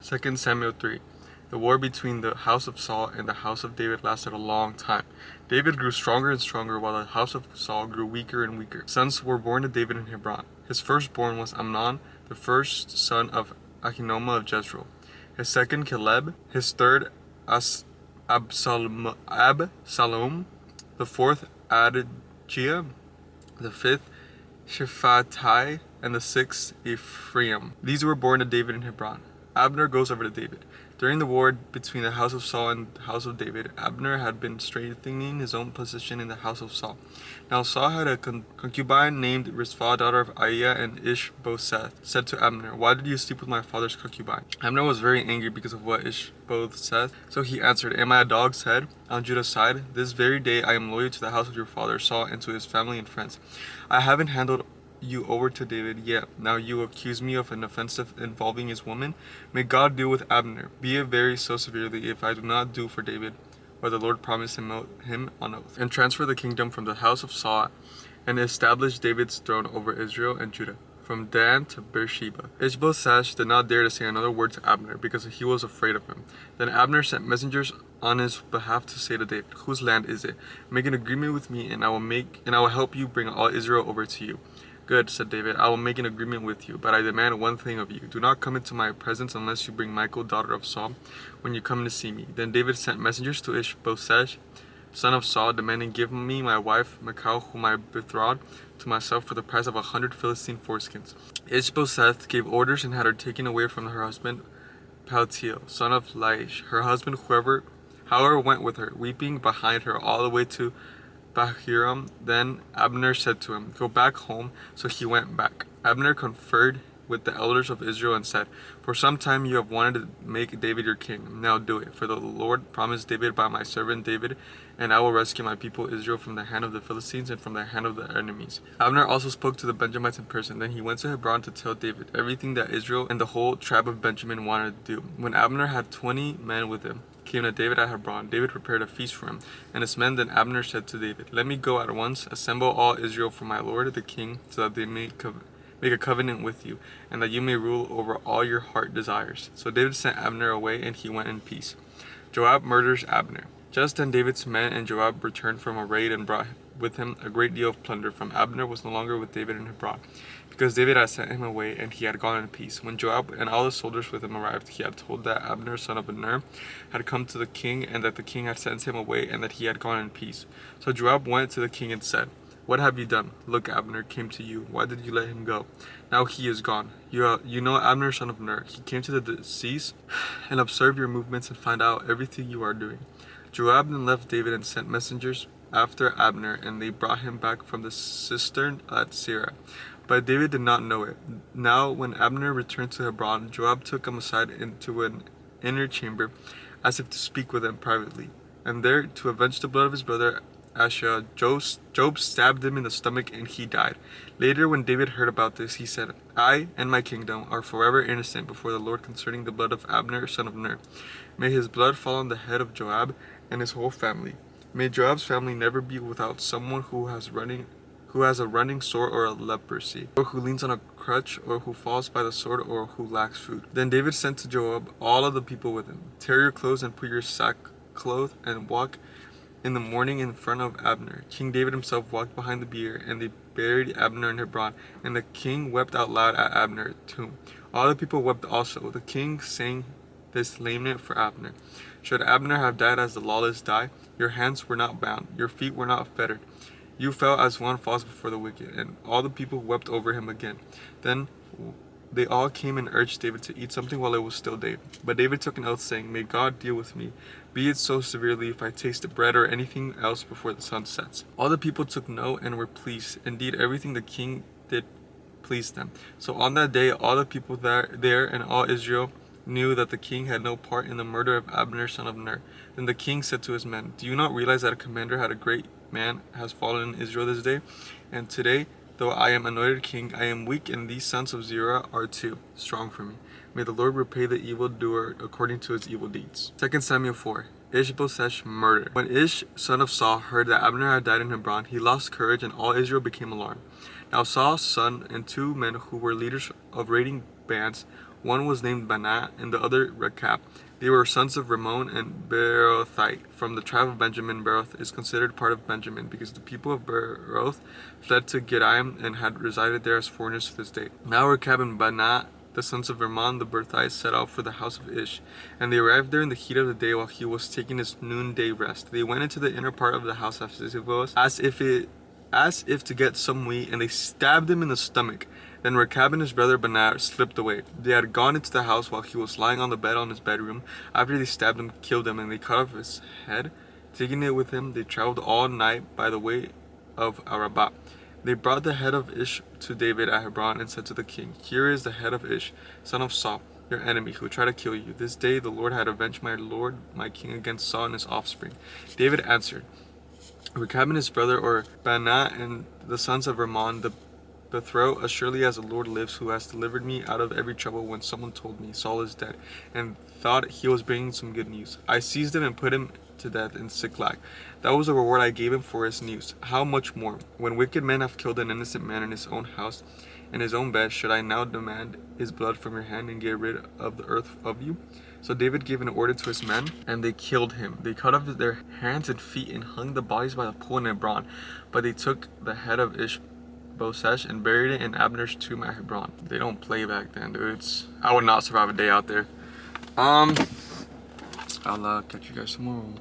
2 Samuel 3. The war between the house of Saul and the house of David lasted a long time. David grew stronger and stronger while the house of Saul grew weaker and weaker. Sons were born to David in Hebron. His firstborn was Amnon, the first son of Ahinoam of Jezreel. His second, Caleb. His third, Absalom. The fourth, Adijah. The fifth, Shephatai, and the sixth, Ephraim. These were born to David in Hebron. Abner goes over to David. During the war between the house of Saul and the house of David, Abner had been strengthening his own position in the house of Saul. Now Saul had a concubine named Rizpah, daughter of Aiah, and Ishbosheth said to Abner, "Why did you sleep with my father's concubine?" Abner was very angry because of what Ishbosheth, so he answered, "Am I a dog's head on Judah's side? This very day I am loyal to the house of your father Saul and to his family and friends. I haven't handed you over to David yet. Now you accuse me of an offense involving his woman. May God deal with Abner, be it very so severely, if I do not do for David what the Lord promised him on oath, and transfer the kingdom from the house of Saul, and establish David's throne over Israel and Judah, from Dan to Beersheba." Ishbosheth did not dare to say another word to Abner, because he was afraid of him. Then Abner sent messengers on his behalf to say to David, "Whose land is it? Make an agreement with me, and I will help you bring all Israel over to you." "Good," said David, "I will make an agreement with you, but I demand one thing of you. Do not come into my presence unless you bring Michal, daughter of Saul, when you come to see me." Then David sent messengers to Ishbosheth, son of Saul, demanding, "Give me my wife Michal, whom I betrothed to myself for the price of 100 Philistine foreskins." Ishbosheth gave orders and had her taken away from her husband Paltiel, son of Laish. Her husband, however, went with her, weeping behind her all the way to Bahurim. Then Abner said to him, "Go back home." So he went back. Abner conferred with the elders of Israel and said, "For some time you have wanted to make David your king. Now do it, for the Lord promised David by my servant David, and I will rescue my people Israel from the hand of the Philistines and from the hand of their enemies." Abner also spoke to the Benjamites in person. Then he went to Hebron to tell David everything that Israel and the whole tribe of Benjamin wanted to do. When Abner had 20 men with him, came to David at Hebron, David prepared a feast for him and his men. Then Abner said to David, "Let me go at once, assemble all Israel for my lord the king, so that they may make a covenant with you, and that you may rule over all your heart desires." So David sent Abner away, and he went in peace. Joab murders Abner. Just then David's men and Joab returned from a raid and brought with him a great deal of plunder, for Abner was no longer with David in Hebron, because David had sent him away, and he had gone in peace. When Joab and all the soldiers with him arrived, he had told that Abner, son of Ner, had come to the king, and that the king had sent him away, and that he had gone in peace. So Joab went to the king and said, "What have you done? Look, Abner came to you. Why did you let him go? Now he is gone. You know Abner, son of Ner. He came to the deceased and observed your movements and find out everything you are doing." Joab then left David and sent messengers after Abner, and they brought him back from the cistern at Sirah. But David did not know it. Now when Abner returned to Hebron, Joab took him aside into an inner chamber, as if to speak with him privately. And there, to avenge the blood of his brother Asher, Joab stabbed him in the stomach, and he died. Later, when David heard about this, he said, "I and my kingdom are forever innocent before the Lord concerning the blood of Abner, son of Ner. May his blood fall on the head of Joab and his whole family. May Joab's family never be without someone who has a running sword or a leprosy, or who leans on a crutch, or who falls by the sword, or who lacks food." Then David sent to Joab all of the people with him, "Tear your clothes and put your sackcloth and walk in the morning in front of Abner." King David himself walked behind the bier, and they buried Abner in Hebron. And the king wept out loud at Abner's tomb. All the people wept also. The king sang this lament for Abner: "Should Abner have died as the lawless die? Your hands were not bound, your feet were not fettered. You fell as one falls before the wicked." And all the people wept over him again. Then they all came and urged David to eat something while it was still day. But David took an oath, saying, "May God deal with me, be it so severely, if I taste the bread or anything else before the sun sets." All the people took note and were pleased. Indeed, everything the king did pleased them. So on that day, all the people there and all Israel knew that the king had no part in the murder of Abner, son of Ner. Then the king said to his men, "Do you not realize that a commander had a great man has fallen in Israel this day? And today, though I am anointed king, I am weak, and these sons of Zerah are too strong for me. May the Lord repay the evildoer according to his evil deeds." 2 Samuel 4. Ishbosheth murdered. When Ish, son of Saul, heard that Abner had died in Hebron, he lost courage, and all Israel became alarmed. Now Saul's son and 2 men who were leaders of raiding bands One was named Banat and the other Rechab. They were sons of Rimmon and Beerothite. From the tribe of Benjamin, Beeroth is considered part of Benjamin because the people of Beeroth fled to Gittaim and had resided there as foreigners to this day. Now Rechab and Banat, the sons of Rimmon the Beerothites, set out for the house of Ish, and they arrived there in the heat of the day while he was taking his noonday rest. They went into the inner part of the house as if to get some wheat, and they stabbed him in the stomach. Then Rechab and his brother Banat slipped away. They had gone into the house while he was lying on the bed on his bedroom. After they stabbed him, killed him, and they cut off his head. Taking it with him, they traveled all night by the way of Arabah. They brought the head of Ish to David at Hebron and said to the king, "Here is the head of Ish, son of Saul, your enemy, who tried to kill you. This day the Lord had avenged my lord, my king, against Saul and his offspring." David answered, Rechab and his brother, or Banat, and the sons of Rimmon the Betroth, "As surely as the Lord lives, who has delivered me out of every trouble when someone told me, 'Saul is dead,' and thought he was bringing some good news. I seized him and put him to death in Ziklag. That was the reward I gave him for his news. How much more, when wicked men have killed an innocent man in his own house, in his own bed, should I now demand his blood from your hand and get rid of the earth of you?" So David gave an order to his men, and they killed him. They cut off their hands and feet and hung the bodies by the pool in Hebron. But they took the head of Ishbosheth and buried it in Abner's tomb at Hebron. They don't play back then, dudes. I would not survive a day out there. I'll catch you guys tomorrow.